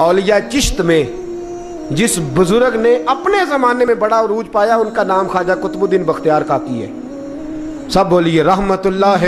औलिया चिश्त में जिस बुजुर्ग ने अपने ज़माने में बड़ा उरूज पाया, उनका नाम ख्वाजा कुतुबुद्दीन बख्तियार काकी है। सब बोलिए रहमतुल्लाह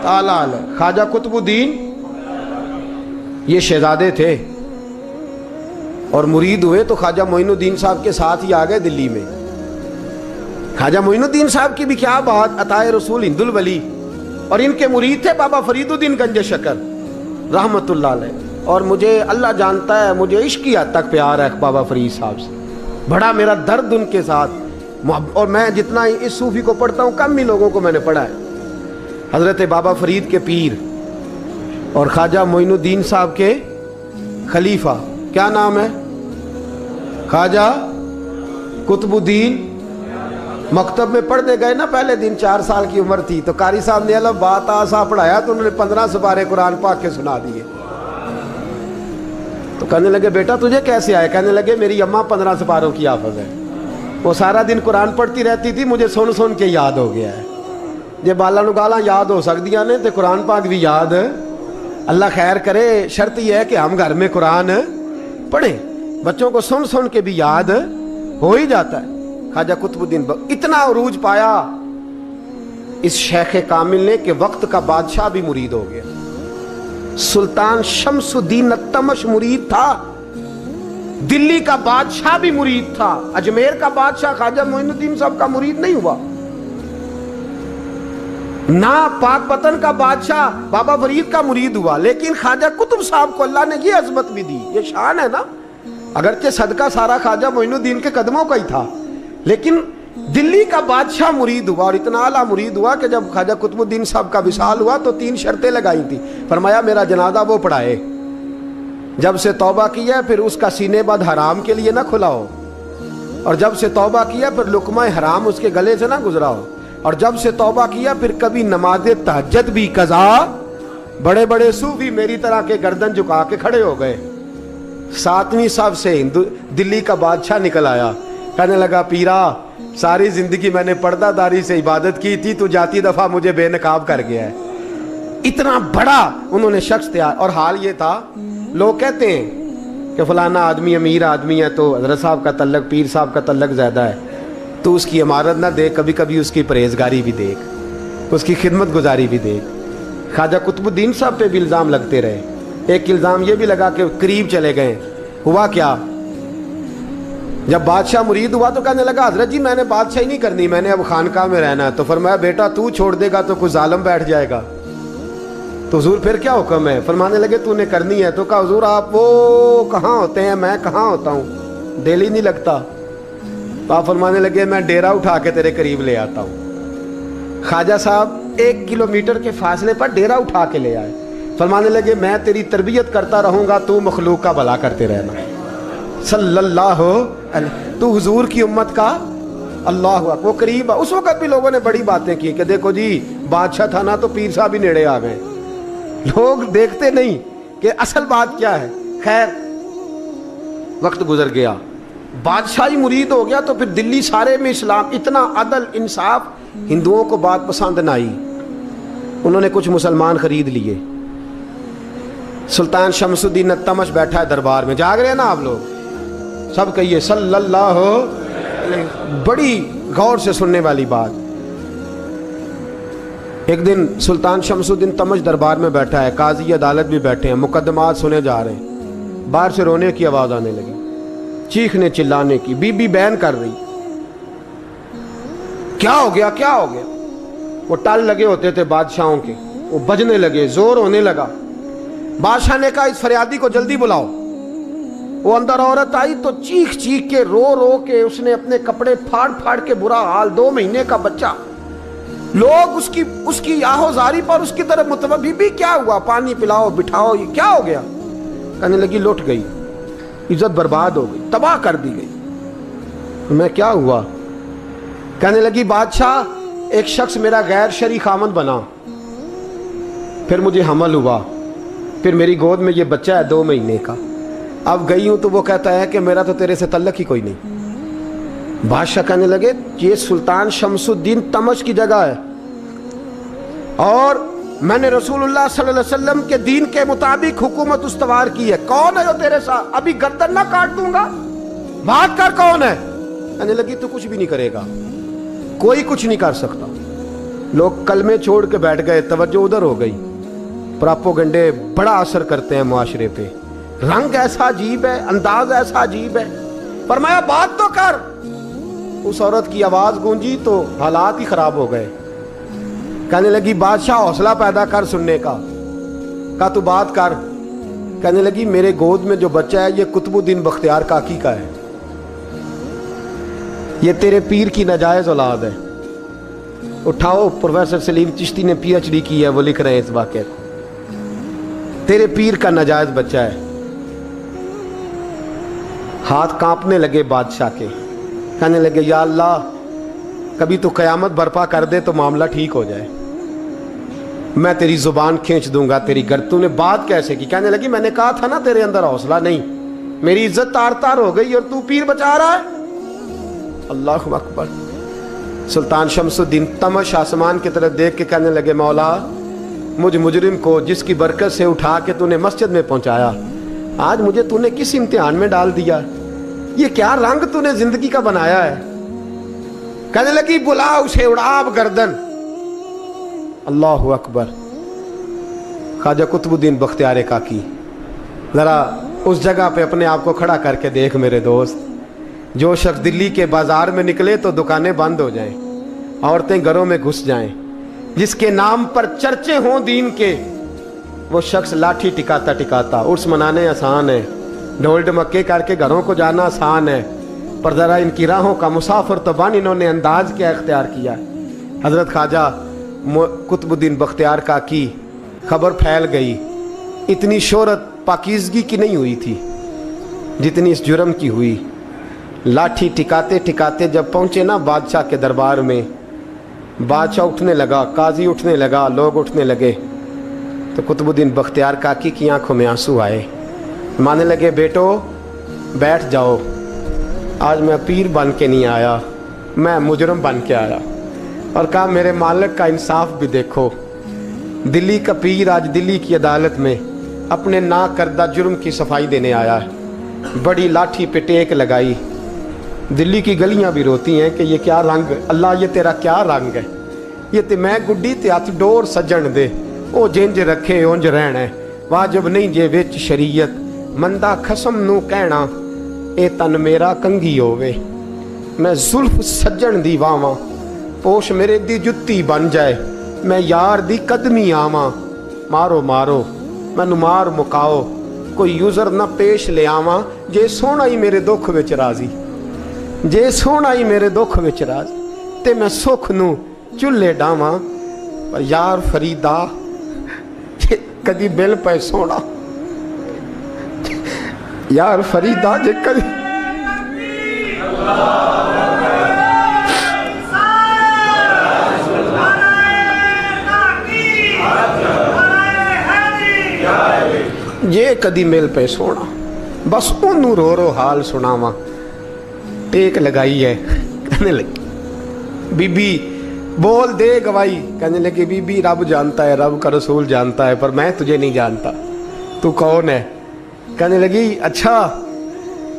ताला अलैह। ख्वाजा कुतुबुद्दीन ये शहजादे थे और मुरीद हुए तो ख्वाजा मोइनुद्दीन साहब के साथ ही आ गए दिल्ली में। ख्वाजा मोइनुद्दीन साहब की भी क्या बात, अताए रसूल हिंदुल वली, और इनके मुरीद थे बाबा फरीदुद्दीन गंज शकर रहमतुल्लाह अलैह। और मुझे अल्लाह जानता है, मुझे इश्क की हद तक प्यार है बाबा फरीद साहब से, बड़ा मेरा दर्द उनके साथ। और मैं जितना इस सूफी को पढ़ता हूँ कम ही लोगों को मैंने पढ़ा है। हजरत बाबा फरीद के पीर और ख्वाजा मोइनुद्दीन साहब के खलीफा, क्या नाम है, ख्वाजा कुतुबुद्दीन। मकतब में पढ़ने गए ना, पहले दिन 4 साल की उम्र थी, तो कारी साहब ने अलग बात आसा पढ़ाया तो उन्होंने 15 सुपारे कुरान पाक के सुना दिए। तो कहने लगे बेटा तुझे कैसे आए? कहने लगे मेरी अम्मा 15 सुपारों की हाफिज है, वो सारा दिन कुरान पढ़ती रहती थी, मुझे सुन सुन के याद हो गया है। जे बाला नु गाला याद हो सकदियां ने तो कुरान पाक भी याद, अल्लाह खैर करे। शर्त यह है कि हम घर में कुरान पढ़ें, बच्चों को सुन सुन के भी याद हो ही जाता है। ख्वाजा कुतुबुद्दीन इतना उरूज पाया इस शेख कामिल ने कि वक्त का बादशाह भी मुरीद हो गया। सुल्तान शमसुद्दीन तमश मुरीद था, दिल्ली का बादशाह भी मुरीद था, अजमेर का बादशाह ख्वाजा मोइनुद्दीन साहब का मुरीद नहीं हुआ ना, पाकपतन का बादशाह बाबा फरीद का मुरीद हुआ। लेकिन ख्वाजा कुतुब साहब को अल्लाह ने ये अजमत भी दी, ये शान है ना। अगरचे सदका सारा ख्वाजा मोइनुद्दीन के कदमों का ही था, लेकिन दिल्ली का बादशाह मुरीद हुआ, और इतना आला मुरीद हुआ कि जब ख्वाजा कुतुबुद्दीन साहब का विसाल हुआ तो 3 शर्तें लगाई थी। फरमाया मेरा जनाजा वो पढ़ाए, जब से तौबा किया फिर उसका सीनेबंद हराम के लिए ना खुला हो, और जब से तौबा किया फिर लुकमा हराम उसके गले से ना गुजरा हो, और जब से तौबा किया फिर कभी नमाज तहज्जुद भी कज़ा। बड़े बड़े सूफी मेरी तरह के गर्दन झुका के खड़े हो गए। 7वीं सब से दिल्ली का बादशाह निकल आया, कहने लगा पीरा सारी जिंदगी मैंने पर्दादारी से इबादत की थी, तू जाती दफा मुझे बेनकाब कर गया है। इतना बड़ा उन्होंने शख्स तैयार। और हाल ये था, लोग कहते हैं कि फलाना आदमी अमीर आदमी है तो हजरत साहब का तल्लक, पीर साहब का तल्लक ज्यादा है, तो उसकी इमारत ना देख, कभी कभी उसकी परहेजगारी भी देख, उसकी खिदमत गुजारी भी देख। ख्वाजा कुतुबुद्दीन साहब पे भी इल्ज़ाम लगते रहे। एक इल्ज़ाम ये भी लगा कि करीब चले गए। हुआ क्या, जब बादशाह मुरीद हुआ तो कहने लगा हजरत जी मैंने बादशाही नहीं करनी, मैंने अब खानकाह में रहना है। तो फरमाया बेटा तू छोड़ देगा तो कोई जालिम बैठ जाएगा। तो हुजूर फिर क्या हुक्म है? फरमाने लगे तूने करनी है। तो कहा हुजूर आप वो कहाँ होते हैं, मैं कहाँ होता हूँ, दिल ही नहीं लगता। तो आप फरमाने लगे मैं डेरा उठा के तेरे करीब ले आता हूँ। ख्वाजा साहब 1 किलोमीटर के फासले पर डेरा उठा के ले आए। फरमाने लगे मैं तेरी तरबियत करता रहूँगा, तू मखलूक का भला करते रहना सल्लल्लाहु अलैहि। तू हुजूर की उम्मत का अल्लाह हुआ। वो करीब, उस वक्त भी लोगों ने बड़ी बातें की कि देखो जी बादशाह था ना तो पीर साहब ही नेड़े आ गए। लोग देखते नहीं कि असल बात क्या है। खैर वक्त गुजर गया, बादशाही मुरीद हो गया, तो फिर दिल्ली सारे में इस्लाम, इतना अदल इंसाफ, हिंदुओं को बात पसंद ना आई। उन्होंने कुछ मुसलमान खरीद लिए। सुल्तान शमसुद्दीन तमश बैठा है दरबार में, जाग रहे हैं ना आप लोग, सब कहिए सल्लल्लाहु अलैहि। बड़ी गौर से सुनने वाली बात। एक दिन सुल्तान शमसुद्दीन तमश दरबार में बैठा है, काजी अदालत भी बैठे हैं, मुकदमात सुने जा रहे हैं। बाहर से रोने की आवाज आने लगी, चीखने चिल्लाने की, बीबी बयान कर रही। क्या हो गया, क्या हो गया? वो टाल लगे होते थे बादशाहों के, वो बजने लगे, जोर होने लगा। बादशाह ने कहा इस फरियादी को जल्दी बुलाओ। वो अंदर औरत आई तो चीख चीख के, रो रो के उसने अपने कपड़े फाड़ फाड़ के, बुरा हाल, 2 महीने का बच्चा। लोग उसकी आहोजारी पर उसकी तरफ मुतवज्जह, बीबी क्या हुआ, पानी पिलाओ, बिठाओ, ये क्या हो गया? कहने लगी लुट गई, इज्जत बर्बाद हो गई, तबाह कर दी गई। मैं क्या हुआ? कहने लगी बादशाह एक शख्स मेरा गैर शरई खामद बना, फिर मुझे हमल हुआ, फिर मेरी गोद में ये बच्चा है 2 महीने का। अब गई हूं तो वो कहता है कि मेरा तो तेरे से तल्लक ही कोई नहीं। बादशाह कहने लगे ये सुल्तान शमसुद्दीन तमश की जगह है और मैंने रसूलुल्लाह सल्लल्लाहु अलैहि वसल्लम के दीन के मुताबिक हुकूमत उस्तवार की है, कौन है जो तेरे साथ, अभी गर्दन ना काट दूंगा, बात कर कौन है। कहने लगी तू कुछ भी नहीं करेगा, कोई कुछ नहीं कर सकता। लोग कलमे छोड़ के बैठ गए, तवज्जो उधर हो गई। प्रोपेगेंडे बड़ा असर करते हैं मुआशरे पे, रंग ऐसा अजीब है, अंदाज ऐसा अजीब है। फरमाया बात तो कर। उस औरत की आवाज गूंजी तो हालात ही खराब हो गए। कहने लगी बादशाह हौसला पैदा कर सुनने का। कहा तू बात कर। कहने लगी मेरे गोद में जो बच्चा है ये कुतुबुद्दीन बख्तियार काकी का है, ये तेरे पीर की नाजायज औलाद है। उठाओ, प्रोफेसर सलीम चिश्ती ने पीएचडी की है, वो लिख रहे हैं इस वाक़े को, तेरे पीर का नाजायज बच्चा है। हाथ कांपने लगे बादशाह के। कहने लगे या अल्लाह कभी तो क़यामत बर्पा कर दे तो मामला ठीक हो जाए, मैं तेरी जुबान खींच दूंगा तेरी तूने ने बात कैसे की। कहने लगी मैंने कहा था ना तेरे अंदर हौसला नहीं, मेरी इज्जत तार तार हो गई और तू पीर बचा रहा है। अल्लाहु अकबर। सुल्तान शमसुद्दीन तमश आसमान की तरफ देख के कहने लगे मौला मुझ मुजरिम को जिसकी बरकत से उठा के तूने मस्जिद में पहुंचाया, आज मुझे तूने किस इम्तिहान में डाल दिया, ये क्या रंग तूने जिंदगी का बनाया है। कहने लगी बुला उसे, उड़ाब गर्दन। अल्लाहु अकबर। ख्वाजा कुतुबुद्दीन बख्तियार काकी, जरा उस जगह पे अपने आप को खड़ा करके देख मेरे दोस्त। जो शख्स दिल्ली के बाजार में निकले तो दुकानें बंद हो जाएं, औरतें घरों में घुस जाएं, जिसके नाम पर चर्चे हों दीन के, वो शख्स लाठी टिकाता टिकाता उर्स मनाने आसान है, ढोल ढमक्के करके घरों को जाना आसान है, पर ज़रा इनकी राहों का मुसाफिर तो बन इन्होंने अंदाज क्या इख्तियार किया। हज़रत ख्वाजा कुतुबुद्दीन बख्तियार काकी, खबर फैल गई। इतनी शोहरत पाकीज़गी की नहीं हुई थी जितनी इस जुर्म की हुई। लाठी टिकाते टिकाते जब पहुँचे ना बादशाह के दरबार में, बादशाह उठने लगा, काजी उठने लगा, लोग उठने लगे, तो कुतुबुद्दीन बख्तियार काकी की आंखों में आंसू आए। मानने लगे बेटो बैठ जाओ, आज मैं पीर बन के नहीं आया, मैं मुजरम बन के आया। और कहा मेरे मालिक का इंसाफ भी देखो, दिल्ली का पीर आज दिल्ली की अदालत में अपने ना करदा जुर्म की सफाई देने आया है। बड़ी लाठी पे टेक लगाई। दिल्ली की गलियां भी रोती हैं कि ये क्या रंग, अल्लाह ये तेरा क्या रंग है, ये ते मैं गुड्डी ते हथ डोर सजन दे, ओ जिंज रखे उंज रहना है, वाजिब नहीं जे विच शरीयत, मंदा खसम नू कहना ए तन मेरा कंघी होवे, मैं जुल्फ सज्जन दी वावां, पोश मेरे दी जुत्ती बन जाए, मैं यार दी कदमी आवां, मारो मारो मैनू मार मुकाओ, कोई यूजर ना पेश ले आवां, जे सोहना ही मेरे दुख विच राजी, जे सोहना ही मेरे दुख विच राजी, ते मैं सुख नू चुल्हे डावां, पर यार फरीदा जे कदी बिल पे सोना, यार फरीदा जे कदी जे कदी मिल पे सोना, बस ओनू रो रो हाल सुनावा। टेक लगाई है। कहने लगी बीबी बोल दे गवाही। कहने लगी बीबी रब जानता है, रब का रसूल जानता है, पर मैं तुझे नहीं जानता, तू कौन है। कहने लगी अच्छा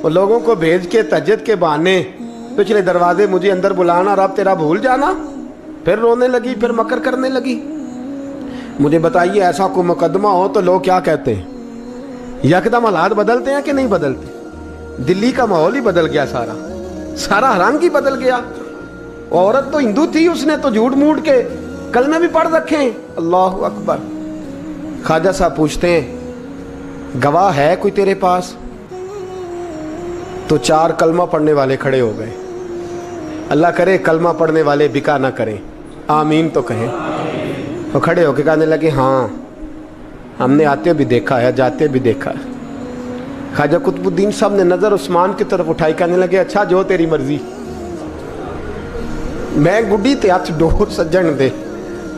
वो लोगों को भेज के तहज्जुद के बहाने पिछले दरवाजे मुझे अंदर बुलाना, रब तेरा भूल जाना। फिर रोने लगी, फिर मकर करने लगी। मुझे बताइए ऐसा कोई मुकदमा हो तो लोग क्या कहते हैं, यकदम हालात बदलते हैं कि नहीं बदलते। दिल्ली का माहौल ही बदल गया, सारा सारा रंग ही बदल गया। औरत तो हिंदू थी, उसने तो झूठ मूठ के कलमे भी पढ़ रखे हैं। अल्लाह अकबर। ख्वाजा साहब पूछते हैं गवाह है कोई तेरे पास, तो 4 कलमा पढ़ने वाले खड़े हो गए। अल्लाह करे कलमा पढ़ने वाले बिका ना करें, आमीन तो कहें। तो खड़े होके कहने लगे हाँ हमने आते भी देखा है, जाते भी देखा है। ख्वाजा कुतुबुद्दीन साहब ने नजर उस्मान की तरफ उठाई, कहने लगे अच्छा जो तेरी मर्जी, मैं गुड्डी ते हथ डोर सज्जन दे,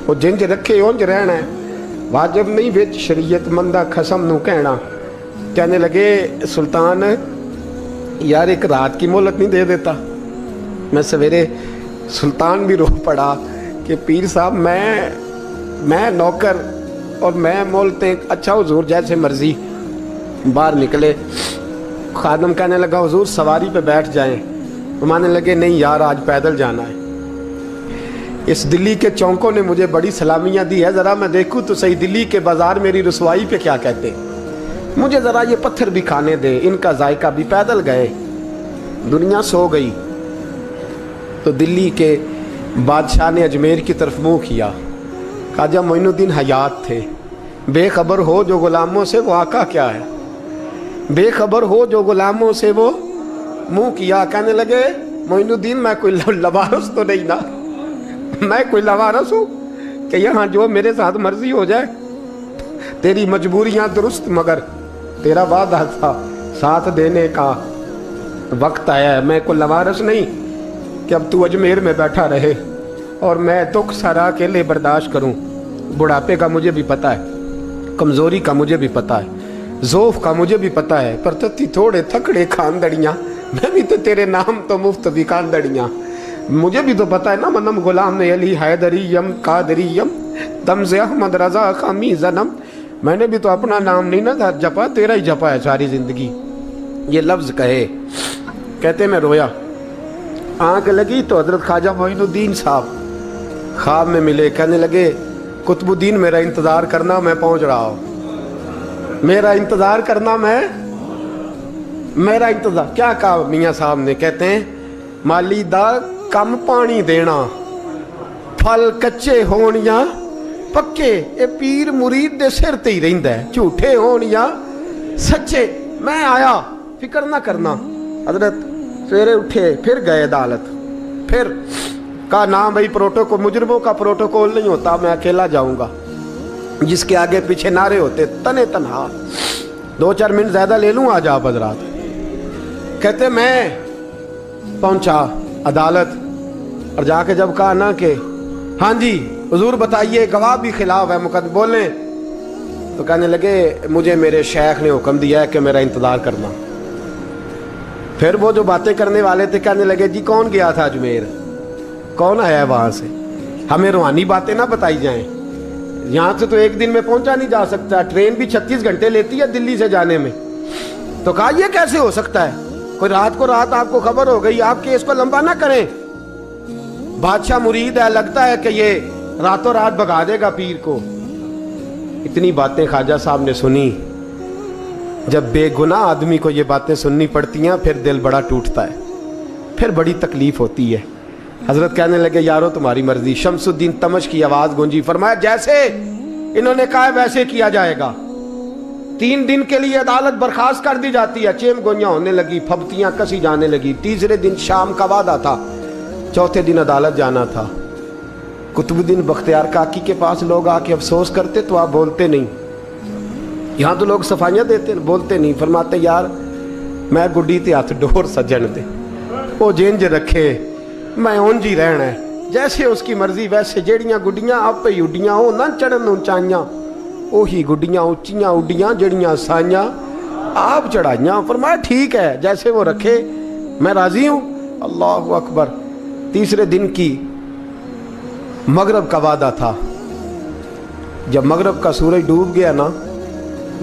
वो जिंज रखे उंज रहना है, वाजिब नहीं विच शरीयत, मंदा खसम नू कहना। कहने लगे सुल्तान यार एक रात की मोहलत नहीं दे देता। मैं सवेरे, सुल्तान भी रो पड़ा कि पीर साहब मैं میں نوکر اور میں بولتے اچھا حضور جیسے مرضی. باہر نکلے. خادم کہنے لگا حضور سواری پہ بیٹھ جائیں. مانے لگے نہیں یار آج پیدل جانا ہے. اس دلی کے چونکوں نے مجھے بڑی سلامیاں دی ہے, ذرا میں دیکھوں تو صحیح دلی کے بازار میری رسوائی پہ کیا کہتے ہیں. مجھے ذرا یہ پتھر بھی کھانے دے, ان کا ذائقہ بھی. پیدل گئے. دنیا سو گئی تو دلی کے بادشاہ نے اجمیر کی طرف منہ کیا. خواجہ معین الدین حیات تھے. بے خبر ہو جو غلاموں سے وہ آقا کیا ہے, بے خبر ہو جو غلاموں سے وہ منہ کیا. کہنے لگے معین الدین میں کوئی لوارث تو نہیں نا, میں کوئی لوارث ہوں کہ یہاں جو میرے ساتھ مرضی ہو جائے. تیری مجبوریاں درست مگر تیرا وعدہ تھا ساتھ دینے کا, وقت آیا ہے. میں کوئی لوارث نہیں کہ اب تو اجمیر میں بیٹھا رہے اور میں دکھ سارا اکیلے برداشت کروں. بڑھاپے کا مجھے بھی پتہ ہے, کمزوری کا مجھے بھی پتہ ہے, ذوف کا مجھے بھی پتہ ہے, پر تتی تھوڑے تھکڑے خاندڑیاں, میں بھی تو تیرے نام تو مفت بھی خاندڑیاں. مجھے بھی تو پتہ ہے نا منم غلام علی حیدریم قادریم تمز احمد رضا خامی زنم. میں نے بھی تو اپنا نام نہیں نا جپا, تیرا ہی جپا ہے ساری زندگی. یہ لفظ کہے کہتے میں رویا. آنکھ لگی تو حضرت خواجہ معین الدین صاحب خواب میں ملے. کہنے لگے قطب الدین میرا انتظار کرنا, میں پہنچ رہا ہوں. میرا انتظار کرنا, میرا انتظار. کیا کہا میاں صاحب نے؟ کہتے ہیں مالی دا کم پانی دینا, پھل کچے ہون یا پکے, اے پیر مرید دے سر تے ہی رہندا ہے, جھوٹے ہون یا سچے. میں آیا فکر نہ کرنا. حضرت سویرے اٹھے, پھر گئے عدالت. پھر کہا نام بھائی پروٹوکول, مجرموں کا پروٹوکول نہیں ہوتا, میں اکیلا جاؤں گا. جس کے آگے پیچھے نعرے ہوتے تنے تنہا. 2-4 منٹ زیادہ لے لوں آج آپ حضرات. کہتے میں پہنچا عدالت اور جا کے جب کہا نا کہ ہاں جی حضور بتائیے گواہ بھی خلاف ہے مقدمے بولیں, تو کہنے لگے مجھے میرے شیخ نے حکم دیا ہے کہ میرا انتظار کرنا. پھر وہ جو باتیں کرنے والے تھے کہنے لگے جی کون گیا تھا اجمیر, کون آیا ہے وہاں سے, ہمیں روحانی باتیں نہ بتائی جائیں. یہاں سے تو ایک دن میں پہنچا نہیں جا سکتا, ٹرین بھی 36 گھنٹے لیتی ہے دلی سے جانے میں. تو کہا یہ کیسے ہو سکتا ہے, کوئی رات کو رات آپ کو خبر ہو گئی, آپ کیس کو لمبا نہ کریں. بادشاہ مرید ہے, لگتا ہے کہ یہ راتوں رات بھگا دے گا پیر کو. اتنی باتیں خواجہ صاحب نے سنی. جب بے گناہ آدمی کو یہ باتیں سننی پڑتی ہیں پھر دل بڑا ٹوٹتا ہے, پھر بڑی تکلیف ہوتی ہے. حضرت کہنے لگے یارو تمہاری مرضی. شمس الدین تمش کی آواز گونجی. فرمایا جیسے انہوں نے کہا ویسے کیا جائے گا. 3 دن کے لیے عدالت برخاست کر دی جاتی ہے. چیم گوئیاں ہونے لگی, پھبتیاں کسی جانے لگی. تیسرے دن شام کا وعدہ تھا, چوتھے دن عدالت جانا تھا. قطب الدین بختیار کاکی کے پاس لوگ آ کے افسوس کرتے تو آپ بولتے نہیں. یہاں تو لوگ صفائیاں دیتے بولتے نہیں. فرماتے یار میں گڈی تے ہاتھ ڈور سجن دے, وہ جینج رکھے, میں اونج ہی رہنا ہے, جیسے اس کی مرضی ویسے. جیڑیاں گڈیاں آپ پہ اڈیاں ہو نہ چڑھن اونچائیاں, وہی گڈیاں اونچیاں اڈیاں جڑیاں سائیاں آپ چڑھائیاں. فرمایا ٹھیک ہے جیسے وہ رکھے, میں راضی ہوں. اللہ اکبر. تیسرے دن کی مغرب کا وعدہ تھا. جب مغرب کا سورج ڈوب گیا نا,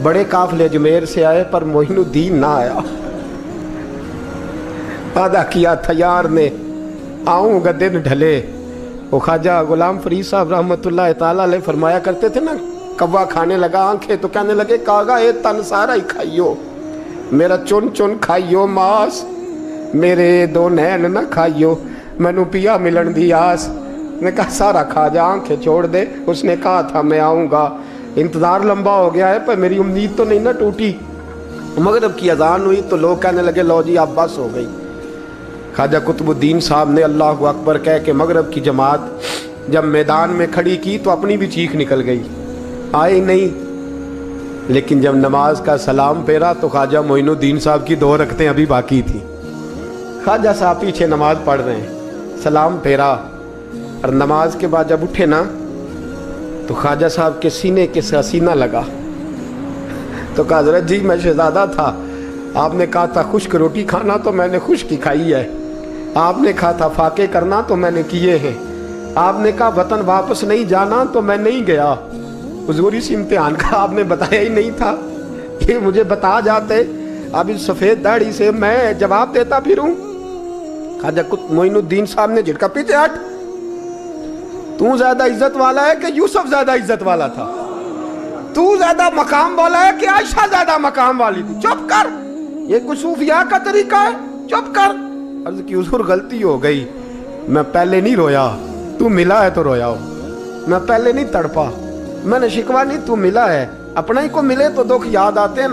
بڑے قافلے اجمیر سے آئے پر معین الدین نہ آیا. وعدہ کیا تھا یار نے آؤں گا دن ڈھلے. وہ خواجہ غلام فرید صاحب رحمۃ اللہ تعالیٰ علیہ فرمایا کرتے تھے نا, کوا کھانے لگا آنکھیں تو کہنے لگے کاغا اے تن سارا ہی کھائیو, میرا چن چن کھائیو ماس, میرے 2 نین نہ کھائیو, مینو پیا ملن دی آس. نے کہا سارا کھا جا, آنکھیں چھوڑ دے. اس نے کہا تھا میں آؤں گا, انتظار لمبا ہو گیا ہے پر میری امید تو نہیں نہ ٹوٹی. مغرب کی اذان ہوئی تو لوگ کہنے لگے لو جی اب بس ہو گئی. خواجہ قطب الدین صاحب نے اللہ اکبر کہہ کے مغرب کی جماعت جب میدان میں کھڑی کی تو اپنی بھی چیخ نکل گئی, آئی نہیں. لیکن جب نماز کا سلام پھیرا تو خواجہ معین الدین صاحب کی 2 رکعتیں ابھی باقی تھیں. خواجہ صاحب پیچھے نماز پڑھ رہے ہیں, سلام پھیرا اور نماز کے بعد جب اٹھے نا تو خواجہ صاحب کے سینے کے سینہ لگا. تو کہا حضرت جی میں شہزادہ تھا, آپ نے کہا تھا خشک روٹی کھانا تو میں نے خشک کی کھائی ہے, آپ نے کہا تھا فاقے کرنا تو میں نے کیے ہیں, آپ نے کہا وطن واپس نہیں جانا تو میں نہیں گیا. حضور اس امتحان کا آپ نے بتایا ہی نہیں تھا. یہ مجھے بتا جاتے اب اس سفید داڑھی سے میں جواب دیتا پھروں. خواجہ معین الدین صاحب نے جھٹکا, پیچھے ہٹ, تو زیادہ عزت والا ہے کہ یوسف زیادہ عزت والا تھا؟ تو زیادہ مقام والا ہے کہ عائشہ زیادہ مقام والی تھی؟ چپ کر, یہ کوئی صوفیاء کا طریقہ ہے؟ چپ کر. عرض کی حضور غلطی ہو گئی, میں پہلے نہیں رویا, تو ملا ہے تو رویا ہو. میں پہلے نہیں تڑپا, میں نے شکوا نہیں, تو ملا ہے. اپنا ہی کو ملے تو دکھ یاد آتے ہیں.